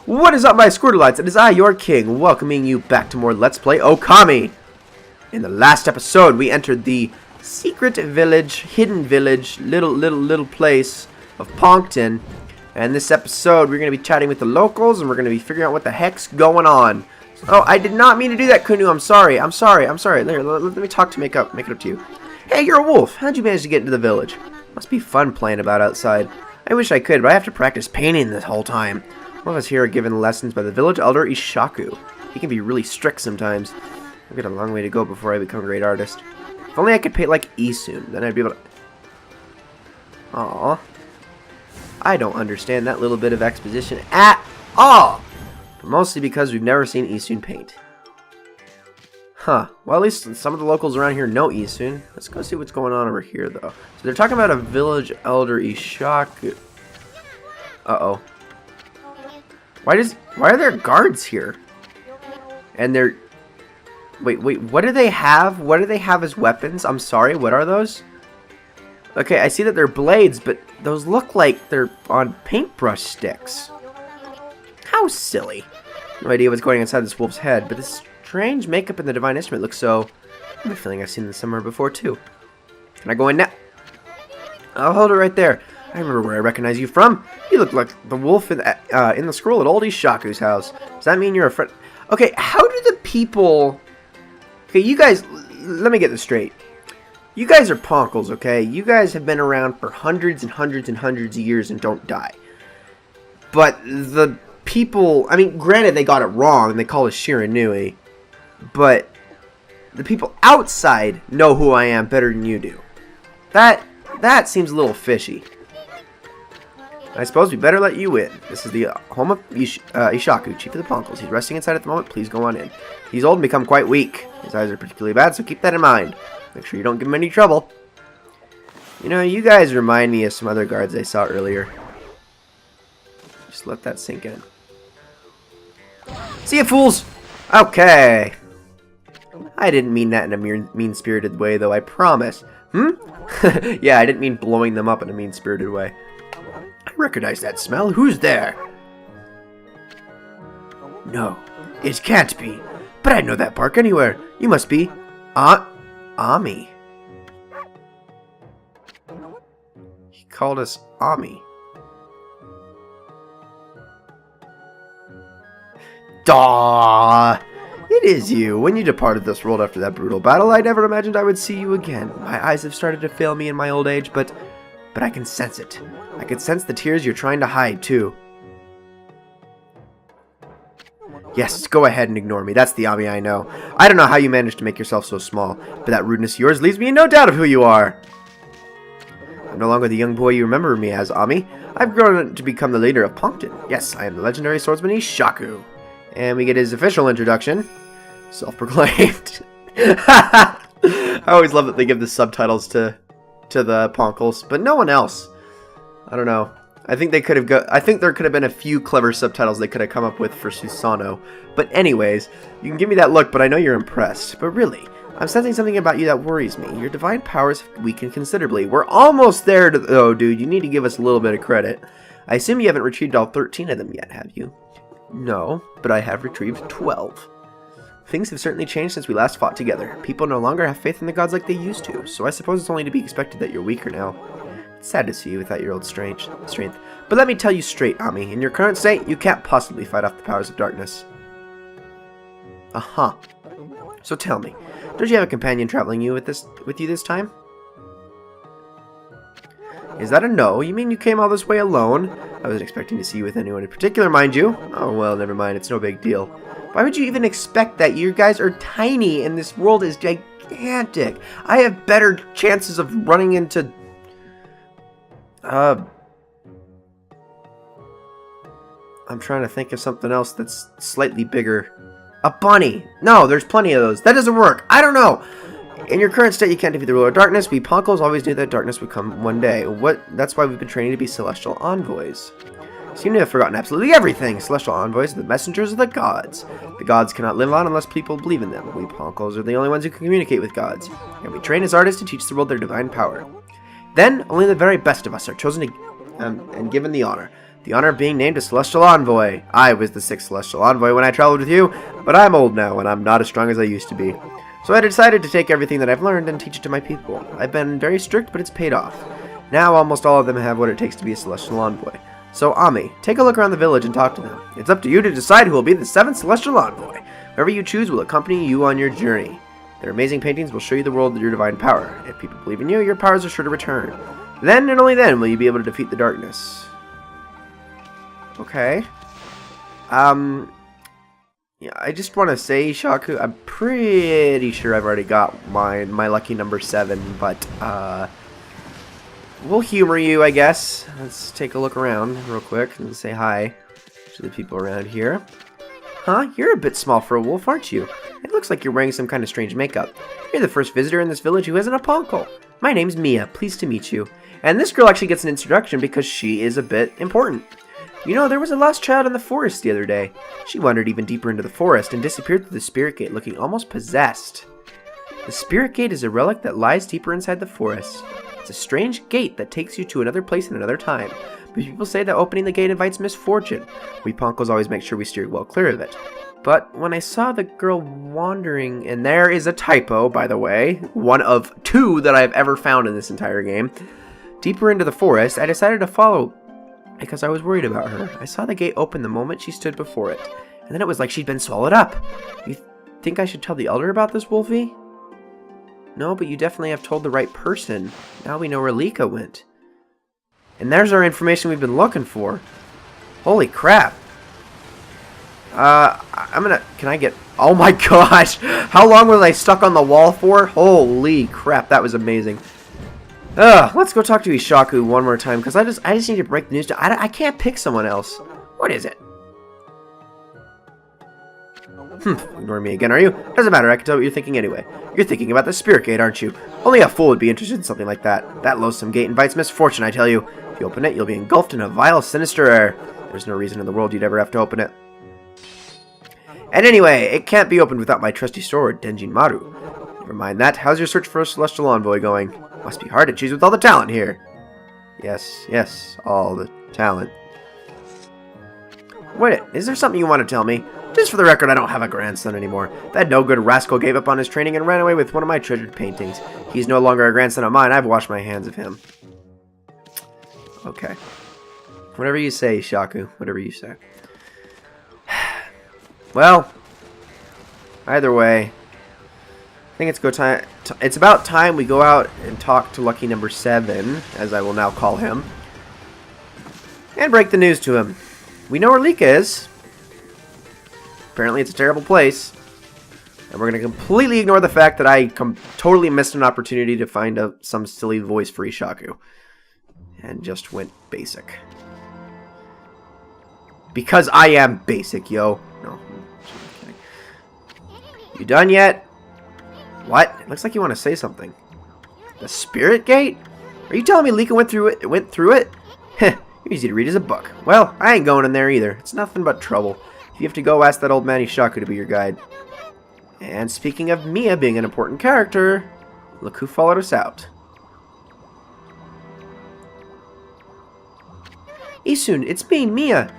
What is up, my Squirtleites? It is I, your king, welcoming you back to more Let's Play Ōkami. In the last episode, we entered the secret village, hidden village, little place of Pongton. And this episode, we're going to be chatting with the locals, and we're going to be figuring out what the heck's going on. Oh, I did not mean to do that, Kunu. I'm sorry. There, let me talk to make it up to you. Hey, you're a wolf. How'd you manage to get into the village? Must be fun playing about outside. I wish I could, but I have to practice painting this whole time. One of us here are given lessons by the village elder Ishaku. He can be really strict sometimes. I've got a long way to go before I become a great artist. If only I could paint like Isun, then I'd be able to... Aww. I don't understand that little bit of exposition at all. But mostly because we've never seen Isun paint. Huh. Well, at least some of the locals around here know Isun. Let's go see what's going on over here, though. So they're talking about a village elder Ishaku. Uh-oh. Why are there guards here? And they're... Wait, what do they have? What do they have as weapons? I'm sorry, what are those? Okay, I see that they're blades, but those look like they're on paintbrush sticks. How silly. No idea what's going inside this wolf's head, but this strange makeup in the divine instrument looks so... I have a feeling I've seen this somewhere before, too. Can I go in now? I'll hold it right there. I remember where I recognize you from. You look like the wolf in the scroll at old Ishaku's house. Does that mean you're a friend? Okay, how do the people... Okay, you guys... Let me get this straight. You guys are ponkles, okay? You guys have been around for hundreds and hundreds and hundreds of years and don't die. But the people... I mean, granted, they got it wrong. They call us Shiranui. But the people outside know who I am better than you do. That seems a little fishy. I suppose we better let you in. This is the home of Ishaku, chief of the Ponkles. He's resting inside at the moment. Please go on in. He's old and become quite weak. His eyes are particularly bad, so keep that in mind. Make sure you don't give him any trouble. You know, you guys remind me of some other guards I saw earlier. Just let that sink in. See ya, fools! Okay. I didn't mean that in a mean-spirited way, though, I promise. Yeah, I didn't mean blowing them up in a mean-spirited way. I recognize that smell. Who's there? No, it can't be. But I know that bark anywhere. You must be Ōkami. He called us Ōkami. Daw! It is you. When you departed this world after that brutal battle, I never imagined I would see you again. My eyes have started to fail me in my old age, but I can sense it. I can sense the tears you're trying to hide, too. Yes, go ahead and ignore me. That's the Ōkami I know. I don't know how you managed to make yourself so small, but that rudeness of yours leaves me in no doubt of who you are. I'm no longer the young boy you remember me as, Ōkami. I've grown to become the leader of Pongton. Yes, I am the legendary swordsman Ishaku. And we get his official introduction. Self-proclaimed. I always love that they give the subtitles to the Ponkles, but no one else. I don't know. I think they could have I think there could have been a few clever subtitles they could have come up with for Susanoo. But anyways, you can give me that look, but I know you're impressed. But really, I'm sensing something about you that worries me. Your divine powers have weakened considerably. We're almost there though, dude. You need to give us a little bit of credit. I assume you haven't retrieved all 13 of them yet, have you? No, but I have retrieved 12. Things have certainly changed since we last fought together. People no longer have faith in the gods like they used to, so I suppose it's only to be expected that you're weaker now. It's sad to see you without your old strength. But let me tell you straight, Ōkami, in your current state, you can't possibly fight off the powers of darkness. Uh-huh. So tell me, don't you have a companion traveling with you this time? Is that a no? You mean you came all this way alone? I wasn't expecting to see you with anyone in particular, mind you. Oh, well, never mind. It's no big deal. Why would you even expect that? You guys are tiny and this world is gigantic. I have better chances of running into... I'm trying to think of something else that's slightly bigger. A bunny! No, there's plenty of those. That doesn't work. I don't know. In your current state, you can't defeat the ruler of darkness. We Ponkles always knew that darkness would come one day. That's why we've been training to be celestial envoys. You seem to have forgotten absolutely everything. Celestial envoys are the messengers of the gods. The gods cannot live on unless people believe in them. We Ponkles are the only ones who can communicate with gods. And we train as artists to teach the world their divine power. Then, only the very best of us are chosen and given the honor. the honor of being named a Celestial Envoy. I was the 6th Celestial Envoy when I traveled with you, but I'm old now and I'm not as strong as I used to be. So I decided to take everything that I've learned and teach it to my people. I've been very strict, but it's paid off. Now almost all of them have what it takes to be a Celestial Envoy. So Ōkami, take a look around the village and talk to them. It's up to you to decide who will be the 7th Celestial Envoy. Whoever you choose will accompany you on your journey. Their amazing paintings will show you the world of your divine power. If people believe in you, your powers are sure to return. Then and only then will you be able to defeat the darkness. Okay. Yeah, I just want to say, Shaku, I'm pretty sure I've already got my lucky number 7, but, we'll humor you, I guess. Let's take a look around real quick and say hi to the people around here. Huh? You're a bit small for a wolf, aren't you? It looks like you're wearing some kind of strange makeup. You're the first visitor in this village who has an aponkle. My name's Mia. Pleased to meet you. And this girl actually gets an introduction because she is a bit important. You know, there was a lost child in the forest the other day. She wandered even deeper into the forest and disappeared through the spirit gate looking almost possessed. The spirit gate is a relic that lies deeper inside the forest. It's a strange gate that takes you to another place in another time. But people say that opening the gate invites misfortune. We Ponkles always make sure we steer well clear of it. But when I saw the girl wandering, and there is a typo, by the way, one of 2 that I've ever found in this entire game, deeper into the forest, I decided to follow because I was worried about her. I saw the gate open the moment she stood before it, and then it was like she'd been swallowed up. You think I should tell the elder about this, Wolfie? No, but you definitely have told the right person. Now we know where Lika went. And there's our information we've been looking for. Holy crap. Can I get... Oh my gosh! How long was I stuck on the wall for? Holy crap, that was amazing. Let's go talk to Ishaku one more time, because I just need to break the news to... I can't pick someone else. What is it? Ignore me again, are you? Doesn't matter, I can tell what you're thinking anyway. You're thinking about the Spirit Gate, aren't you? Only a fool would be interested in something like that. That loathsome gate invites misfortune, I tell you. If you open it, you'll be engulfed in a vile, sinister air. There's no reason in the world you'd ever have to open it. And anyway, it can't be opened without my trusty sword, Denjin Maru. Never mind that, how's your search for a Celestial Envoy going? Must be hard to choose with all the talent here. Yes, all the talent. Wait, is there something you want to tell me? Just for the record, I don't have a grandson anymore. That no-good rascal gave up on his training and ran away with one of my treasured paintings. He's no longer a grandson of mine. I've washed my hands of him. Okay. Whatever you say, Shaku. Whatever you say. Well, either way, I think it's about time we go out and talk to lucky number 7, as I will now call him, and break the news to him. We know where Lika is. Apparently it's a terrible place. And we're going to completely ignore the fact that I totally missed an opportunity to find some silly voice for Ishaku. And just went basic. Because I am basic, yo. No, I'm kidding. You done yet? What? It looks like you want to say something. The Spirit Gate? Are you telling me Lika went through it? Heh, easy to read as a book. Well, I ain't going in there either. It's nothing but trouble. If you have to go, ask that old man Ishaku to be your guide. And speaking of Mia being an important character, look who followed us out. Isun, it's me, Mia.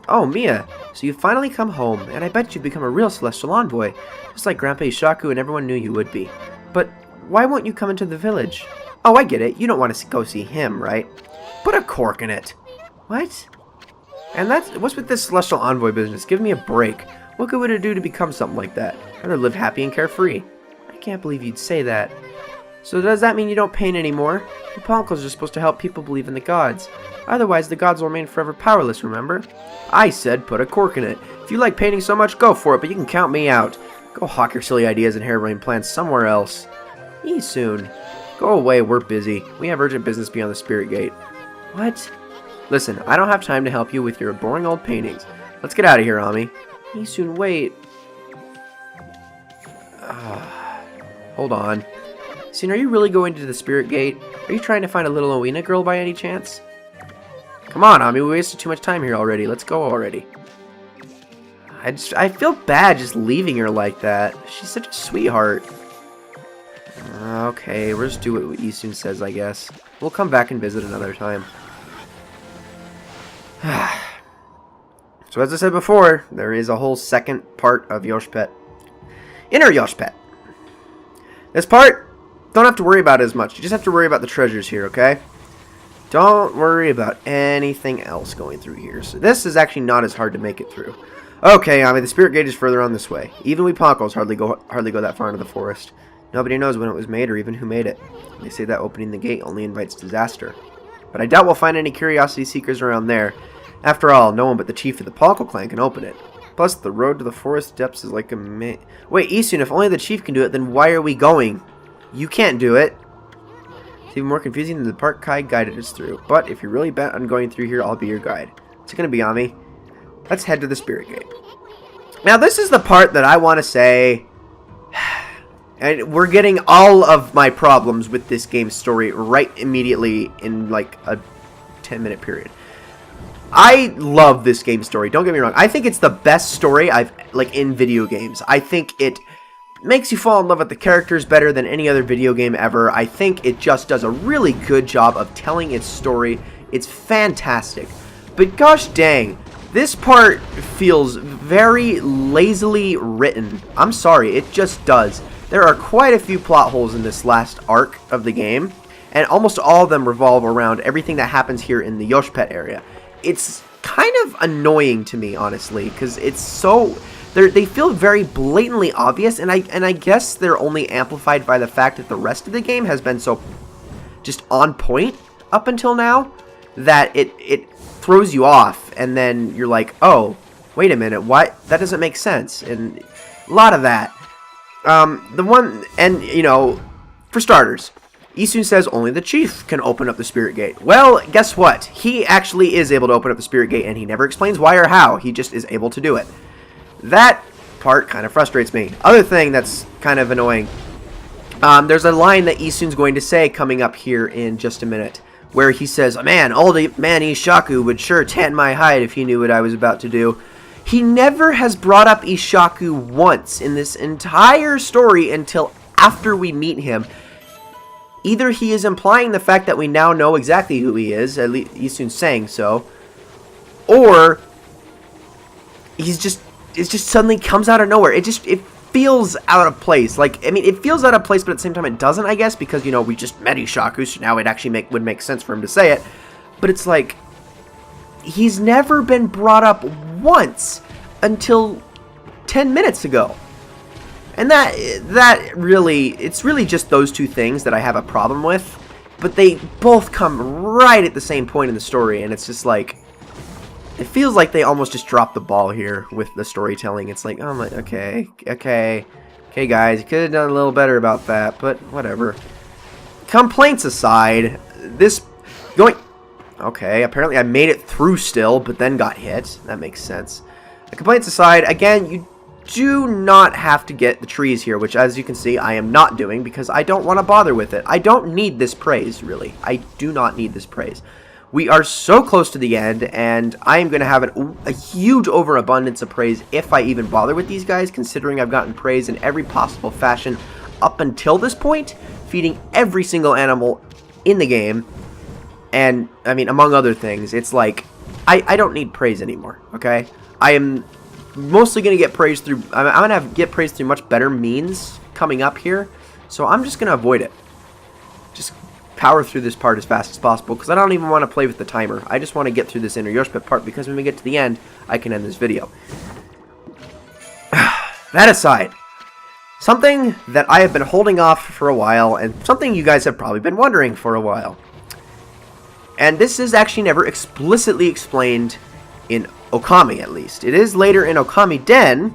Oh, Mia. So you've finally come home, and I bet you've become a real Celestial Envoy, just like Grandpa Ishaku and everyone knew you would be. But why won't you come into the village? Oh, I get it. You don't want to go see him, right? Put a cork in it. What? And what's with this Celestial Envoy business? Give me a break. What good would it do to become something like that? I'd rather live happy and carefree. I can't believe you'd say that. So does that mean you don't paint anymore? The Ponkles are supposed to help people believe in the gods. Otherwise, the gods will remain forever powerless, remember? I said put a cork in it. If you like painting so much, go for it, but you can count me out. Go hawk your silly ideas and harebrained plans somewhere else. Soon. Go away, we're busy. We have urgent business beyond the Spirit Gate. What? Listen, I don't have time to help you with your boring old paintings. Let's get out of here, Ōkami. Soon, wait. Hold on. Soon, are you really going to the Spirit Gate? Are you trying to find a little Owina girl by any chance? Come on, Ōkami, we wasted too much time here already. Let's go already. I feel bad just leaving her like that. She's such a sweetheart. Okay, we'll just do what Isun says, I guess. We'll come back and visit another time. So as I said before, there is a whole second part of Yoshpet. Inner Yoshpet. This part, don't have to worry about it as much. You just have to worry about the treasures here, okay? Don't worry about anything else going through here. So this is actually not as hard to make it through. Okay, I mean, the spirit gate is further on this way. Even we Ponkos hardly go that far into the forest. Nobody knows when it was made or even who made it. They say that opening the gate only invites disaster. But I doubt we'll find any curiosity seekers around there. After all, no one but the chief of the Ponko clan can open it. Plus, the road to the forest depths is like a Wait, Isun, if only the chief can do it, then why are we going? You can't do it. It's even more confusing than the part Kai guided us through. But if you're really bent on going through here, I'll be your guide. What's it going to be, Ami? Let's head to the spirit gate. Now, this is the part that I want to say... And we're getting all of my problems with this game's story right immediately in like a 10-minute period. I love this game's story. Don't get me wrong. I think it's the best story I've in video games. I think it makes you fall in love with the characters better than any other video game ever. I think it just does a really good job of telling its story. It's fantastic. But gosh dang, this part feels very lazily written. I'm sorry, it just does. There are quite a few plot holes in this last arc of the game, and almost all of them revolve around everything that happens here in the Yoshpet area. It's kind of annoying to me, honestly, because it's so... They feel very blatantly obvious, and I guess they're only amplified by the fact that the rest of the game has been so just on point up until now that it throws you off, and then you're like, oh, wait a minute, what? That doesn't make sense, and a lot of that. For starters, Isun says only the chief can open up the spirit gate. Well, guess what? He actually is able to open up the spirit gate, and he never explains why or how. He just is able to do it. That part kind of frustrates me. Other thing that's kind of annoying, there's a line that Isun's going to say coming up here in just a minute, where he says, man, old man Ishaku would sure tan my hide if he knew what I was about to do. He never has brought up Ishaku once in this entire story until after we meet him. Either he is implying the fact that we now know exactly who he is, at least Isun's saying so, or it just suddenly comes out of nowhere. It feels out of place. It feels out of place, but at the same time it doesn't, I guess, because, we just met Ishaku, so now it actually would make sense for him to say it. But it's like, he's never been brought up once until 10 minutes ago. And it's really just those two things that I have a problem with. But they both come right at the same point in the story, and it's just like, it feels like they almost just dropped the ball here with the storytelling. It's like, oh my, okay guys, you could have done a little better about that, but whatever. Complaints aside, okay, apparently I made it through still, but then got hit. That makes sense. The complaints aside, again, you do not have to get the trees here, which, as you can see, I am not doing because I don't want to bother with it. I don't need this praise, really. I do not need this praise. We are so close to the end, and I am going to have a huge overabundance of praise if I even bother with these guys, considering I've gotten praise in every possible fashion up until this point, feeding every single animal in the game. And, I mean, among other things, it's like, I don't need praise anymore, okay? I am mostly going to get praise through, I'm going to get praise through much better means coming up here, so I'm just going to avoid it. Just power through this part as fast as possible, because I don't even want to play with the timer. I just want to get through this inner Yoshpet part, because when we get to the end, I can end this video. That aside, something that I have been holding off for a while, and something you guys have probably been wondering for a while. And this is actually never explicitly explained in Ōkami, at least. It is later in Ōkami Den,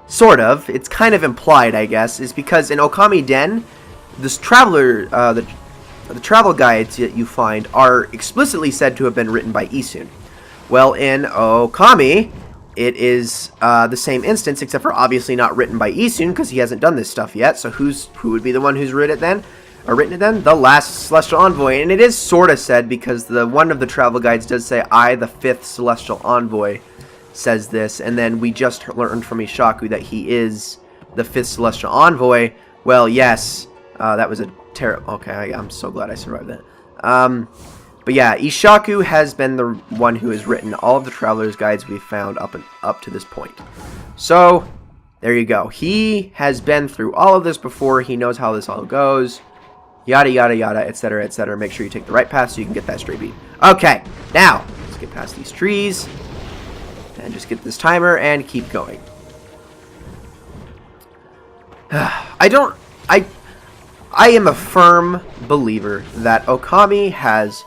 sort of. It's kind of implied, I guess, is because in Ōkami Den, this traveler, the travel guides that you find are explicitly said to have been written by Isun. Well, in Ōkami, it is the same instance, except for obviously not written by Isun, because he hasn't done this stuff yet. So who would be the one who's written it then? The last Celestial Envoy. And it is sort of said, because one of the travel guides does say, I, the 5th Celestial Envoy, says this. And then we just learned from Ishaku that he is the 5th Celestial Envoy. Well, yes, that was a terrible... Okay, I'm so glad I survived that. But yeah, Ishaku has been the one who has written all of the Traveler's Guides we've found up to this point. So, there you go. He has been through all of this before. He knows how this all goes. Yada, yada, yada, etc., etc. Make sure you take the right path so you can get that stray bean. Okay, now, let's get past these trees. And just get this timer and keep going. I am a firm believer that Okami has,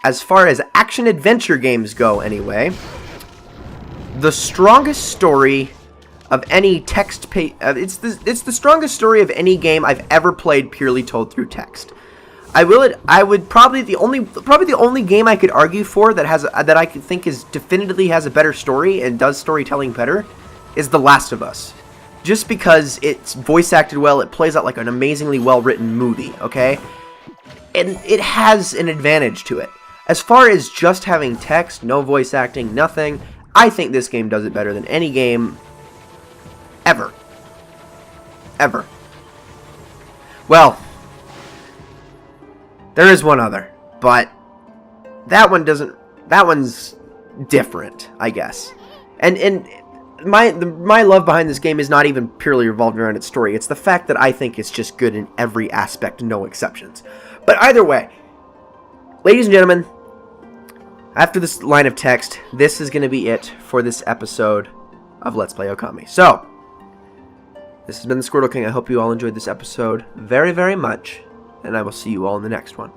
as far as action-adventure games go anyway, the strongest story of any text it's the strongest story of any game I've ever played purely told through text. I would probably the only game I could argue for that I could think is definitively has a better story and does storytelling better is The Last of Us. Just because it's voice acted well, it plays out like an amazingly well-written movie, okay? And it has an advantage to it. As far as just having text, no voice acting, nothing, I think this game does it better than any game ever. Ever. Well, there is one other, but that one's different, I guess. And my love behind this game is not even purely revolved around its story. It's the fact that I think it's just good in every aspect, no exceptions. But either way, ladies and gentlemen, after this line of text, this is going to be it for this episode of Let's Play Okami. So, this has been the Squirtle King. I hope you all enjoyed this episode very, very much, and I will see you all in the next one.